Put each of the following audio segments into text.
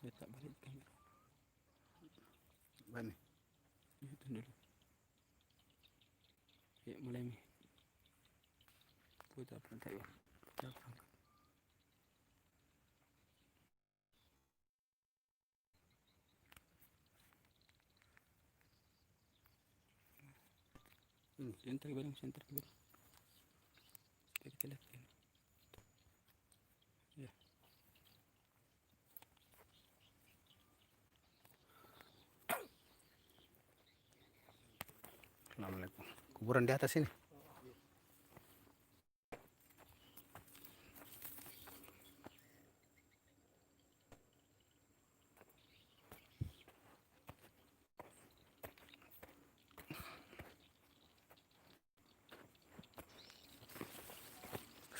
Letak balik kamera. Bani. Itu dulu. Ya mulai nih. Putar pantai ya. Putar perangkat. Center ke barang, center ke barang. Sekali kita lihat ini. Ya. Assalamualaikum. Kuburan di atas ini.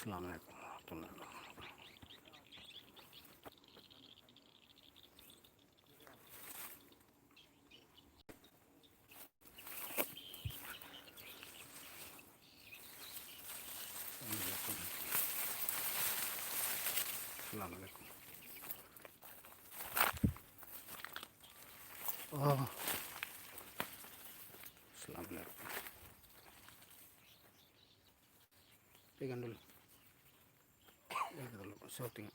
Assalamualaikum warahmatullahi wabarakatuh. Assalamualaikum. Oh. Assalamualaikum. Pegang dulu. Pegang dulu. Shooting.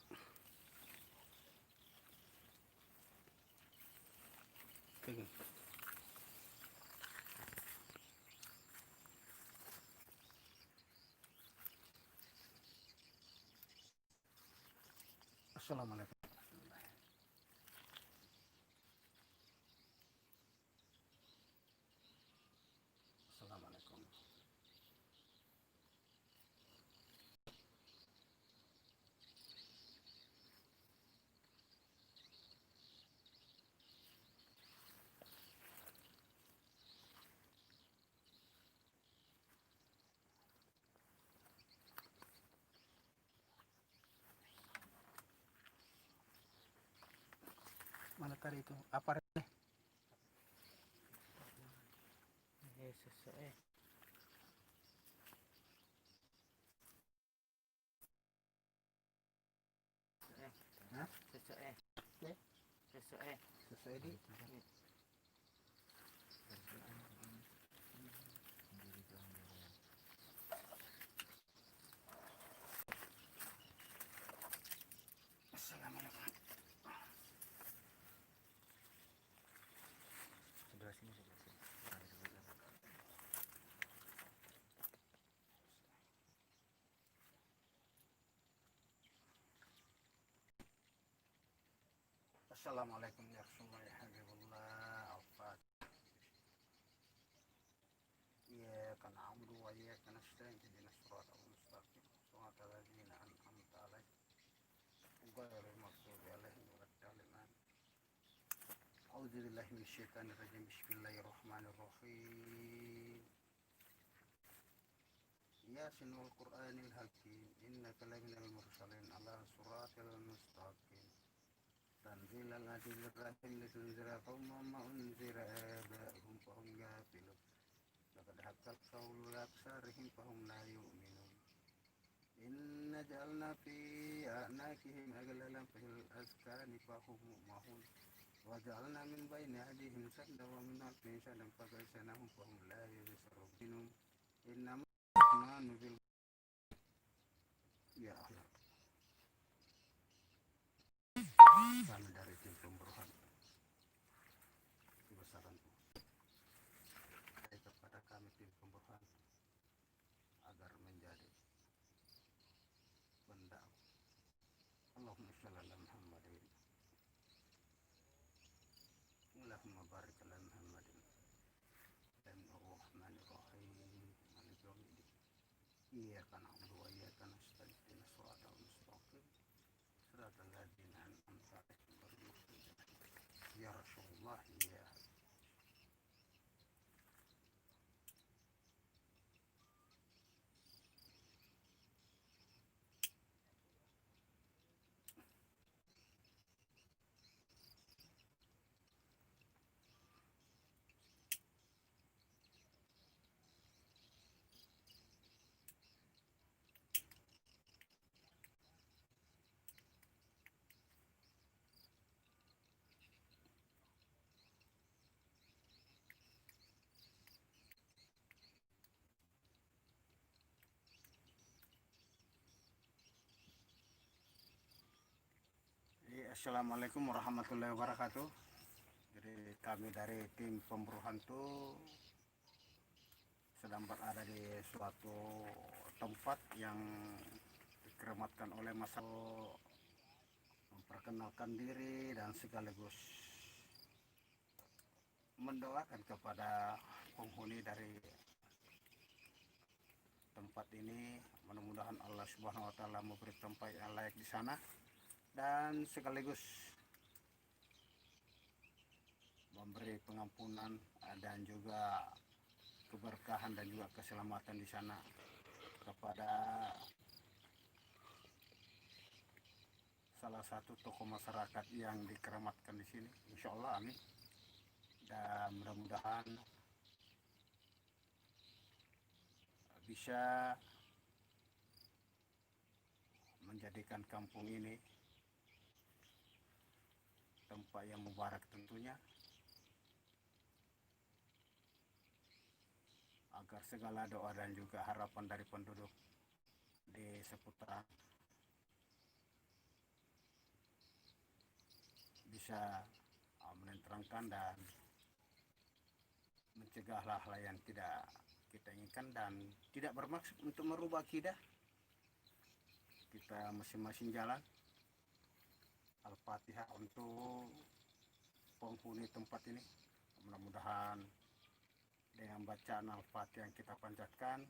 Pegang. Assalamualaikum. Assalamualaikum. Mana tadi itu? Apa ini? Sesuai. Hah? Sesuai. Ya? Sesuai. Sesuai di. Assalamualaikum. Sebelah sini, sebelah sini. Assalamualaikum ya Rasulullah ya Habibullah. Al-Fatihah. Iyyaka na'budu wa iyyaka nasta'in ihdinas siratal mustaqim. Shiratal ladzina an'amta 'alaihim ghairil maghdubi 'alaihim waladdallin. A'udzu billahi minasyaitonir rajim. Bismillahirrahmanirrahim. Yasin wal Qur'anil hakim. Innaka laminal mursalin ala siratal mustaqim. Tanzilal azizir rahim litunzira qauman ma unzira aba'uhum fahum ghafilun. Laqad haqqal qawlu aksarihim fahum la yu'minun. Inna ja'alna fi a'naqihim aghlalan fil azqani fahum muqmahun. Wa ja'alna min bayni aydihim saddan wa min khalfihim saddan faghshaynahum fahum la yubsirun. Innama rahmanu bil ya Allah. Kami dari tim pemberohan kebesaran kepada kami tim pemberohan agar menjadi pendakwah. Allahumma shalli ala Muhammadin. Allahumma barik ala Muhammadin. Bismillahirrahmanirrahim. Maliki yaumiddin. Iyyaka na'budu wa iyyaka nasta'in ihdinas siratal mustaqim. Siratal ladzina an'amta 'alaihim ghairil maghdubi 'alaihim. Ya Rasulullah ya. Assalamualaikum warahmatullahi wabarakatuh. Jadi kami dari tim pemburu hantu sedang berada di suatu tempat yang dikeramatkan oleh masyarakat, memperkenalkan diri dan sekaligus mendoakan kepada penghuni dari tempat ini. Mudah-mudahan Allah Subhanahu wa taala memberi tempat yang layak di sana dan sekaligus memberi pengampunan dan juga keberkahan dan juga keselamatan di sana kepada salah satu tokoh masyarakat yang dikeramatkan di sini. Insya Allah, amin. Dan mudah-mudahan bisa menjadikan kampung ini tempat yang mubarak tentunya, agar segala doa dan juga harapan dari penduduk di seputaran bisa menenteramkan dan mencegah hal-hal yang tidak kita inginkan dan tidak bermaksud untuk merubah akidah. Kita masing-masing jalan. Al-Fatihah untuk penghuni tempat ini. Mudah-mudahan dengan bacaan Al-Fatihah yang kita panjatkan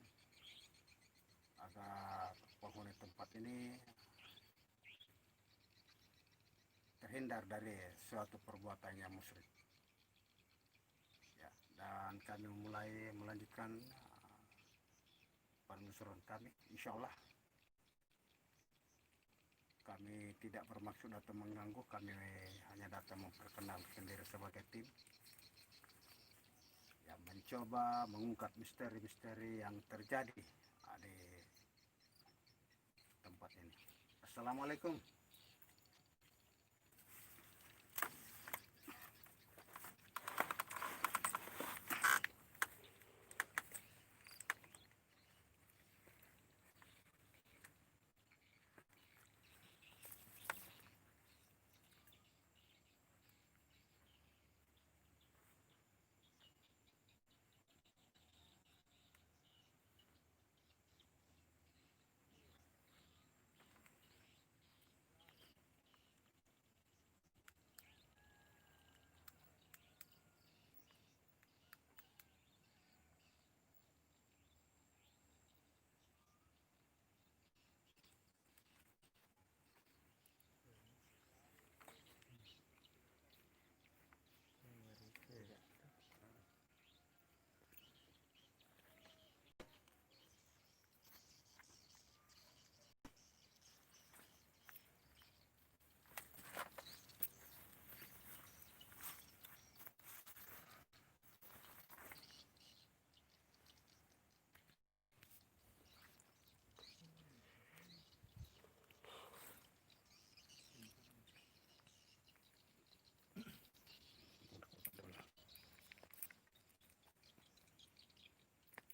agar penghuni tempat ini terhindar dari suatu perbuatan yang musyrik. Ya, dan kami melanjutkan penelusuran kami. Insya Allah kami tidak bermaksud atau mengganggu, kami hanya datang memperkenalkan diri sebagai tim yang mencoba mengungkap misteri-misteri yang terjadi di tempat ini. Assalamualaikum.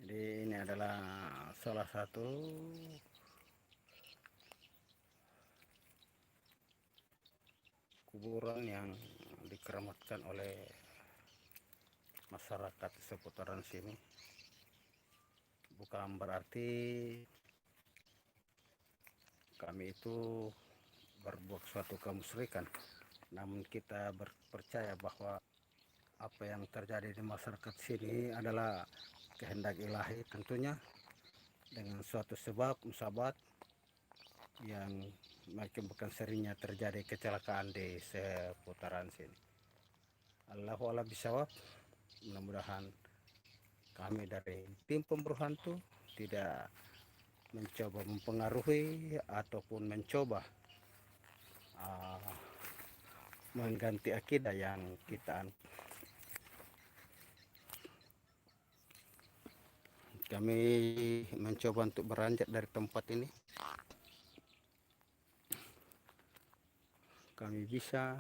Jadi ini adalah salah satu kuburan yang dikeramatkan oleh masyarakat seputaran sini. Bukan berarti kami itu berbuat suatu kemusyrikan, namun kita percaya bahwa apa yang terjadi di masyarakat sini adalah kehendak ilahi tentunya, dengan suatu sebab musabab yang mengakibatkan seringnya terjadi kecelakaan di seputaran sini. Allahu a'lam bishawab. Mudah-mudahan kami dari tim pemburu hantu tidak mencoba mempengaruhi ataupun mencoba mengganti akidah yang kita Kami mencoba untuk beranjak dari tempat ini. Kami bisa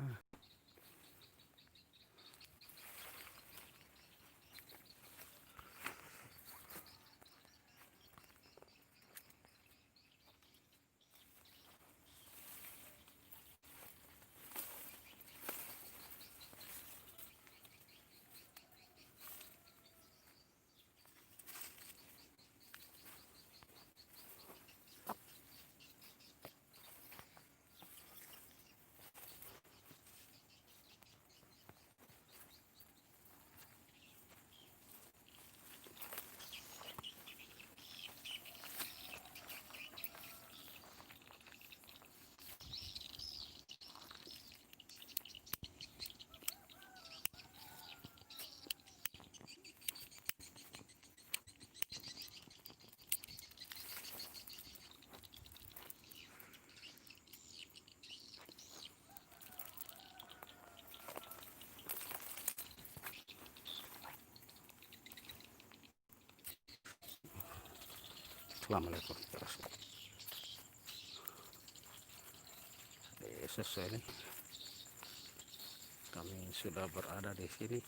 Assalamualaikum. Sesuai nih, kami sudah berada di sini.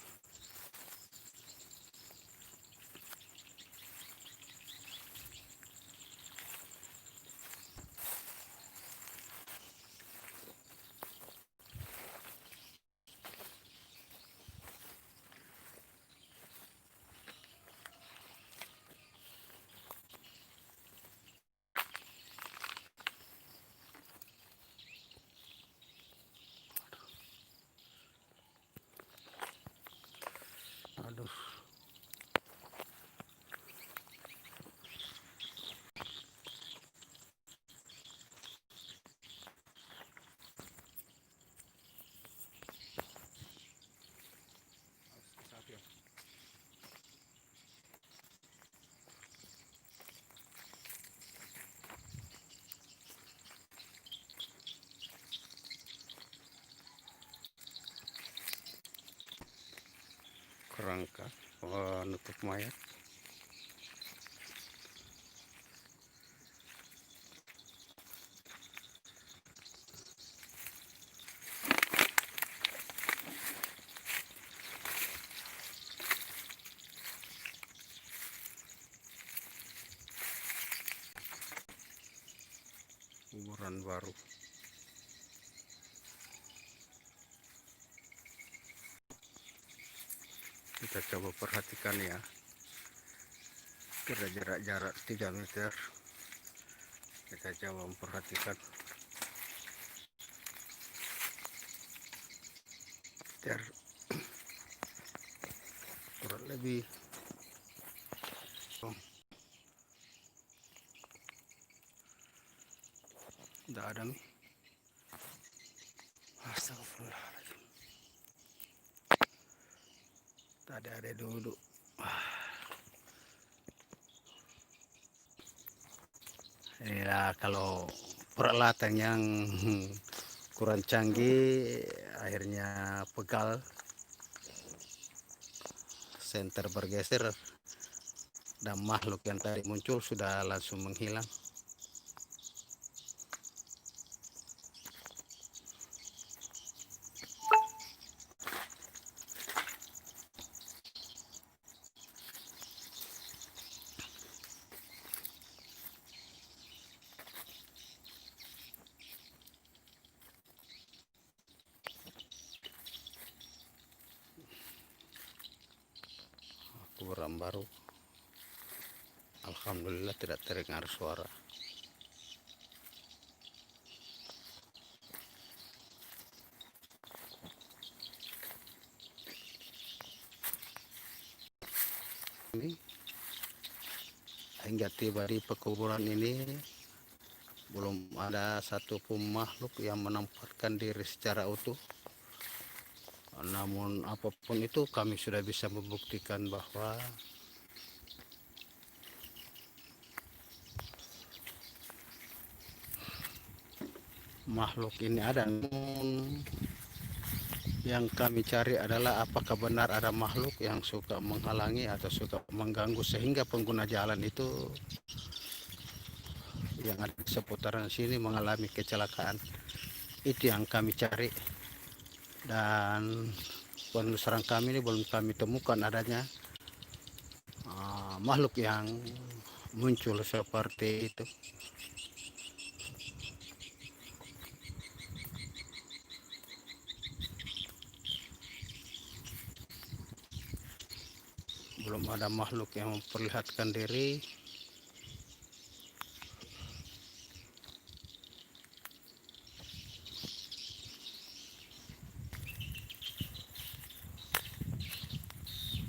Aduh, kerangka penutup mayat. Kuburan baru. Kita coba perhatikan ya, kira jarak 3 meter. Kita coba memperhatikan sekitar kurang lebih tidak ada nih. Astagfirullahaladzim. Tadi ada duduk. Inilah kalau peralatan yang kurang canggih, akhirnya pegal, senter bergeser, dan makhluk yang tadi muncul sudah langsung menghilang. Kuburan baru, alhamdulillah tidak terdengar suara. Ini hingga tiba di pekuburan ini belum ada satupun makhluk yang menempatkan diri secara utuh. Namun apapun itu, kami sudah bisa membuktikan bahwa makhluk ini ada. Namun yang kami cari adalah apakah benar ada makhluk yang suka menghalangi atau suka mengganggu sehingga pengguna jalan itu yang ada di seputaran sini mengalami kecelakaan. Itu yang kami cari, dan penelusuran kami ini belum kami temukan adanya makhluk yang muncul seperti itu. Belum ada makhluk yang memperlihatkan diri.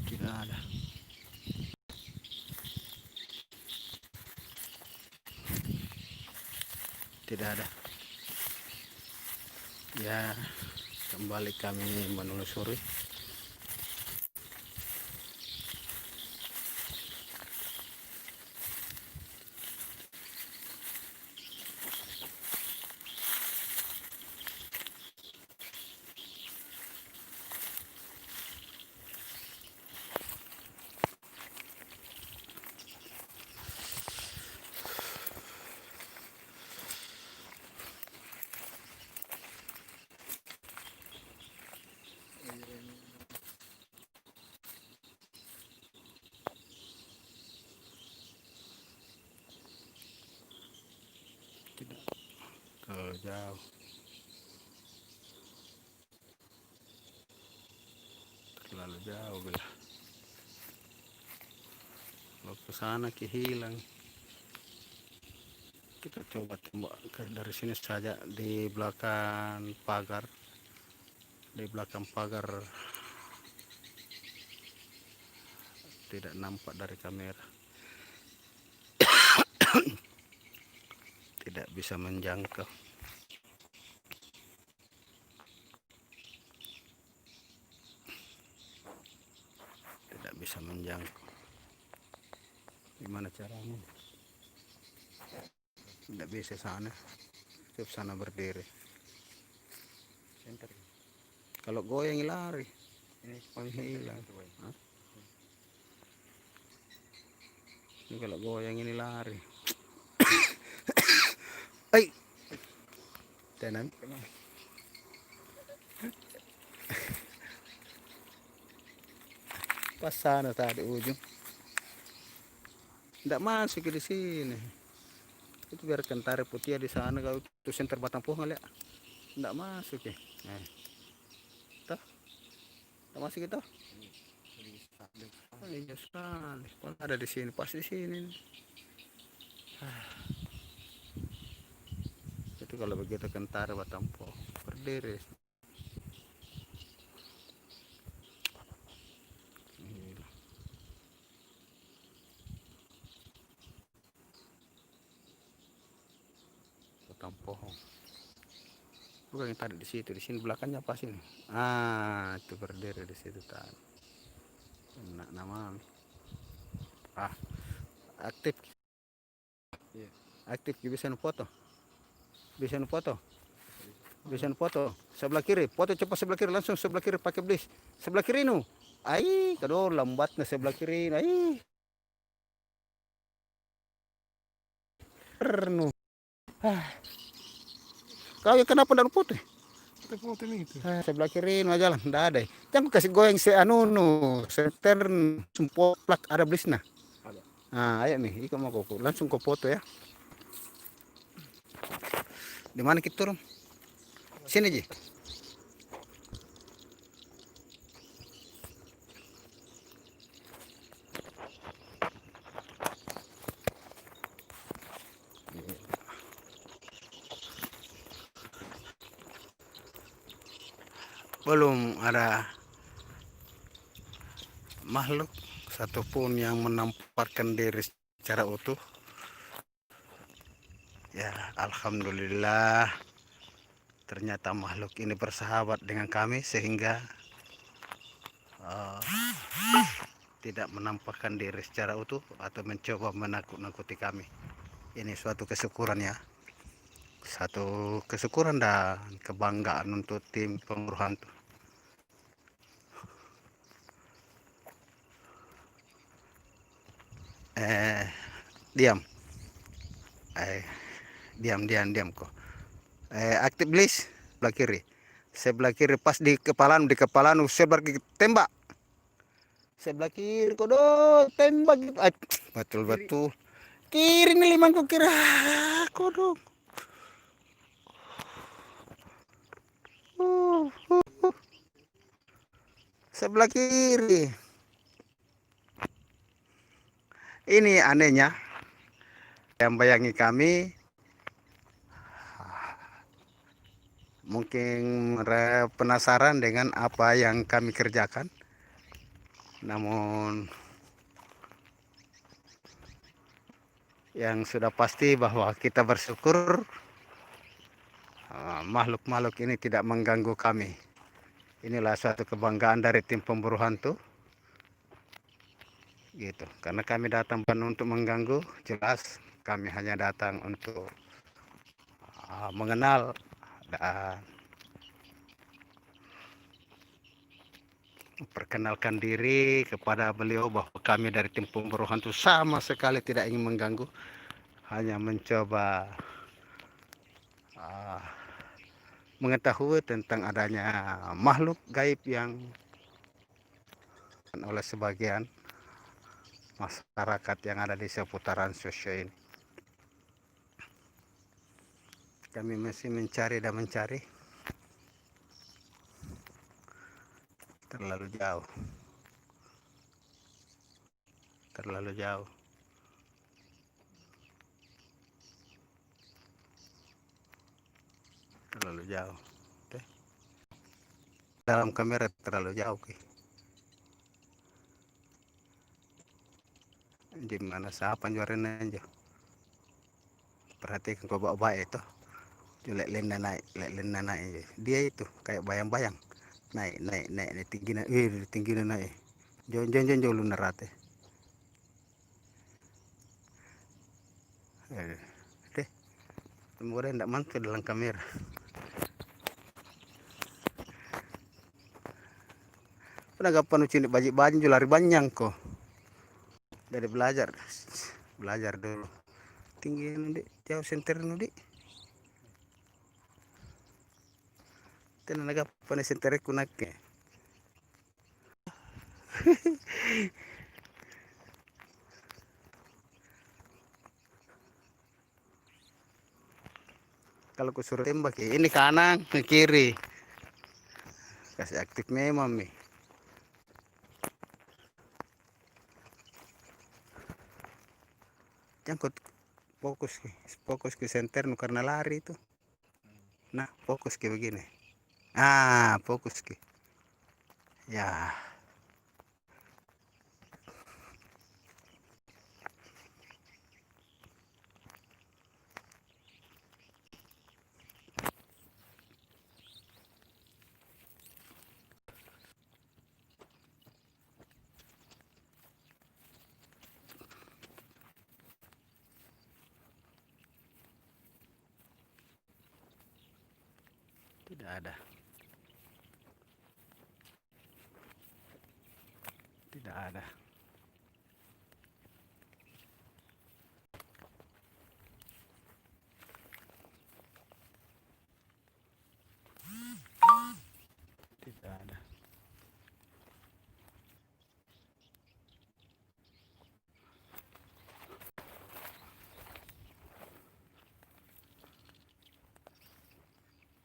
Tidak ada. Tidak ada. Ya, kembali kami menelusuri. terlalu jauh. Terlalu jauh bila. Kalau ke sana hilang. Kita coba tembak dari sini saja di belakang pagar. Di belakang pagar tidak nampak dari kamera. Tidak bisa menjangkau. Tidak bisa menjangkau. Gimana caranya? Tidak bisa sana. Ke sana berdiri. Center. Kalau goyang lari, Ini hilang. itu, Boy. Hah? Ini kalau goyang ini lari. Ay, tenan. Tengah. Pas sana tadi ujung. Tidak masuk di sini. Itu biarkan tarik putih di sana kalau itu senter batang pohon lihat. Tidak masuk ya. Tuh, tidak masuk itu. Iya sekali. Kalau ada di sini, pas di sini. Itu kalau begitu kentar batang pohon berdiri. Batang pohon. Bukan yang tadi di situ, di sini belakangnya pas ini. Ah, itu berdiri di situ tadi. Enak nama. Ah, aktif. Iya. Aktif bisa foto. Bisa foto. Bisa foto. Sebelah kiri, foto cepat sebelah kiri langsung sebelah kiri pakai blis. Sebelah kiri nu. Ai, kado lambatnya sebelah kiri. Ai. Nu. Ah. Kau ya kenapa tidak foto? Foto ini itu. Sebelah kiri nu jalan, tidak ada. Jangan kasih goyang se anu nu, senter sumpoplak ada blisna. Ada. Nah, ayo nih, ikut mau kok langsung ke foto ya. Di mana kita turun? Sini Ji. Belum ada makhluk satupun yang menampakkan diri secara utuh. Ya, alhamdulillah ternyata makhluk ini bersahabat dengan kami sehingga tidak menampakkan diri secara utuh atau mencoba menakut-nakuti kami. Ini suatu kesyukuran ya. Satu kesyukuran dan kebanggaan untuk tim pemburu hantu. Diam. Diam kok. Aktif please, sebelah kiri. Sebelah kiri pas di kepala sebelah kiri tembak. Sebelah kiri kok tembak gitu. Betul. Kiri nih limangku kira kodok. Sebelah kiri. Ini anehnya yang bayangi kami mungkin penasaran dengan apa yang kami kerjakan. Namun yang sudah pasti bahwa kita bersyukur makhluk-makhluk ini tidak mengganggu kami. Inilah suatu kebanggaan dari tim pemburu hantu. Gitu. Karena kami datang bukan untuk mengganggu, jelas kami hanya datang untuk mengenal dan perkenalkan diri kepada beliau bahwa kami dari tim pemburu hantu sama sekali tidak ingin mengganggu, hanya mencoba mengetahui tentang adanya makhluk gaib yang oleh sebagian masyarakat yang ada di seputaran Sosyo ini. Kami masih mencari dan mencari. Terlalu jauh. Terlalu jauh. Terlalu jauh. Oke. Dalam kamera terlalu jauh. Oke. Di mana siapa juaranya aja. Perhatikan kau bawa itu. Lek lena naik. Dia itu kayak bayang-bayang. Naik tinggi naik. Jauh lu nerate. Deh, kemudian tidak mantul dalam kamera. Pernah kapan ucini baju lari banyak kok. Dari belajar dulu. Tinggi nanti jauh senter nanti. Tenaga kapan senter kunake. Kalau ku suruh tembak ya, ini kanan ke kiri. Kasih aktif memang nih. Jangkut fokus ke senter karena lari itu. Nah, fokus ke begini. Fokus ke. Ya. Tidak ada. Tidak ada. Tidak ada.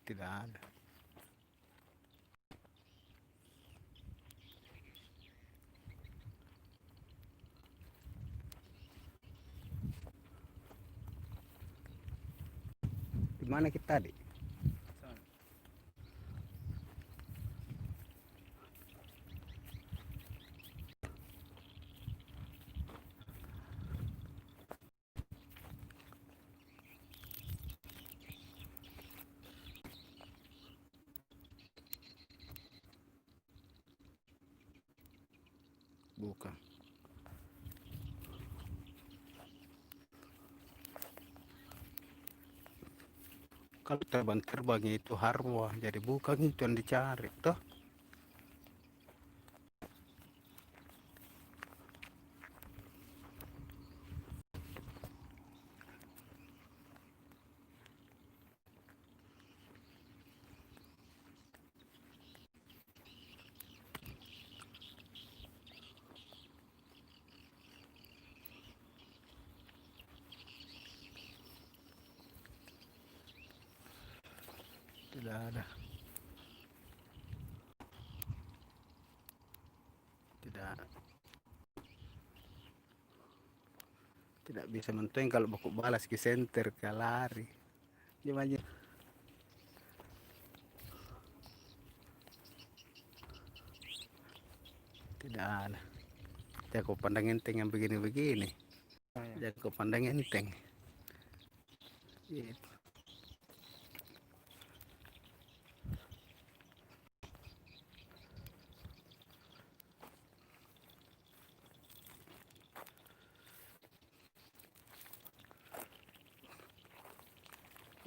Tidak ada. Di mana kita tadi? Bukan. Kalau terbang itu harwa, jadi bukan itu yang dicari, toh. Tidak ada. Tidak bisa mentuin kalau baku balas ke senter ke lari. Gimana? Tidak ada. Jago pandang enteng yang begini-begini. Jago pandang enteng. Gitu.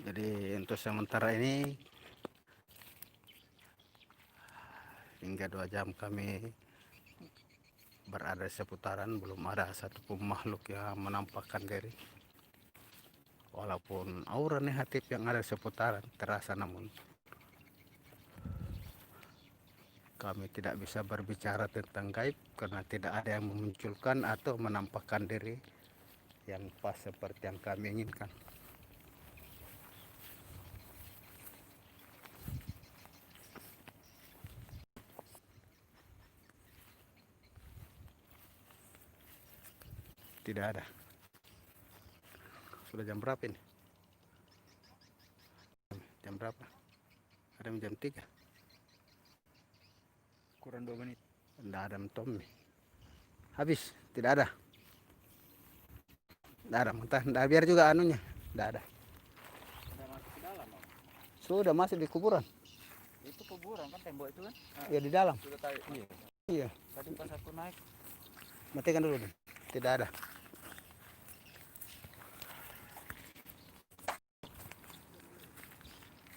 Jadi untuk sementara ini hingga 2 jam kami berada di seputaran, belum ada satupun makhluk yang menampakkan diri. Walaupun aura negatif yang ada di seputaran terasa, namun kami tidak bisa berbicara tentang gaib karena tidak ada yang memunculkan atau menampakkan diri yang pas seperti yang kami inginkan. Tidak ada. Sudah jam berapa ini? Jam berapa? Ada jam 3. Kurang 2 menit. Tidak ada Tommy. Habis, tidak ada. Tidak ada, mentah. Tidak biar juga anunya. Tidak ada. Udah masuk ke dalam, Om. Sudah masuk di kuburan. Itu kuburan kan, tembok itu kan? Ya di dalam. Sudah tahu. Iya. Iya. Tadi pas aku naik. Matikan dulu. Tidak ada.